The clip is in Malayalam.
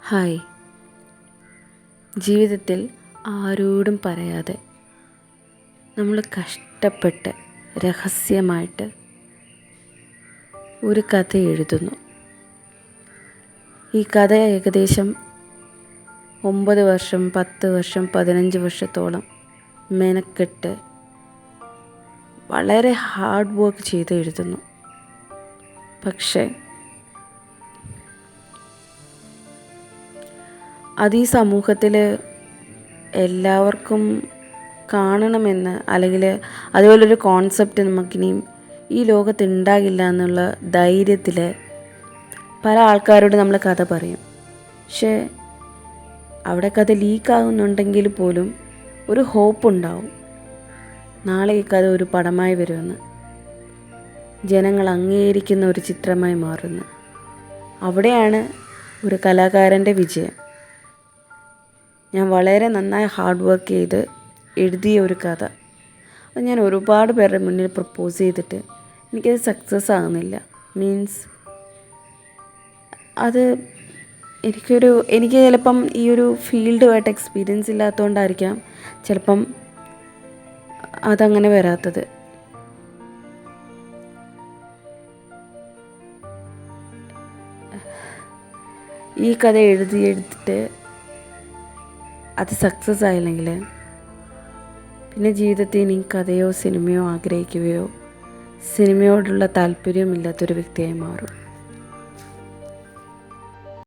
ഹായ്. ജീവിതത്തിൽ ആരോടും പറയാതെ നമ്മൾ കഷ്ടപ്പെട്ട് രഹസ്യമായിട്ട് ഒരു കഥ എഴുതുന്നു. ഈ കഥ ഏകദേശം 9 വർഷം, 10 വർഷം, 15 വർഷത്തോളം മെനക്കെട്ട് വളരെ ഹാർഡ് വർക്ക് ചെയ്ത് എഴുതുന്നു. പക്ഷേ അത് ഈ സമൂഹത്തിൽ എല്ലാവർക്കും കാണണമെന്ന്, അല്ലെങ്കിൽ അതുപോലൊരു കോൺസെപ്റ്റ് നമുക്കിനിയും ഈ ലോകത്ത് ഉണ്ടാകില്ല എന്നുള്ള ധൈര്യത്തിൽ പല ആൾക്കാരോട് നമ്മൾ കഥ പറയും. പക്ഷേ അവിടെ കഥ ലീക്കാകുന്നുണ്ടെങ്കിൽ പോലും ഒരു ഹോപ്പ് ഉണ്ടാവും, നാളെ ഈ കഥ ഒരു പടമായി വരുമെന്ന്, ജനങ്ങൾ അംഗീകരിക്കുന്ന ഒരു ചിത്രമായി മാറുന്നു. അവിടെയാണ് ഒരു കലാകാരൻ്റെ വിജയം. ഞാൻ വളരെ നന്നായി ഹാർഡ് വർക്ക് ചെയ്ത് എഴുതിയ ഒരു കഥ, അത് ഞാൻ ഒരുപാട് പേരുടെ മുന്നിൽ പ്രപ്പോസ് ചെയ്തിട്ട് എനിക്കത് സക്സസ് ആകുന്നില്ല. അത് എനിക്ക് ചിലപ്പം ഈ ഒരു ഫീൽഡുമായിട്ട് എക്സ്പീരിയൻസ് ഇല്ലാത്തതുകൊണ്ടായിരിക്കാം ചിലപ്പം അതങ്ങനെ വരാത്തത്. ഈ കഥ എഴുതിയിട്ട് അത് സക്സസ് ആയില്ലെങ്കിൽ പിന്നെ ജീവിതത്തിൽ ഇനി കഥയോ സിനിമയോ ആഗ്രഹിക്കുകയോ സിനിമയോടുള്ള താല്പര്യമില്ലാത്തൊരു വ്യക്തിയായി മാറും.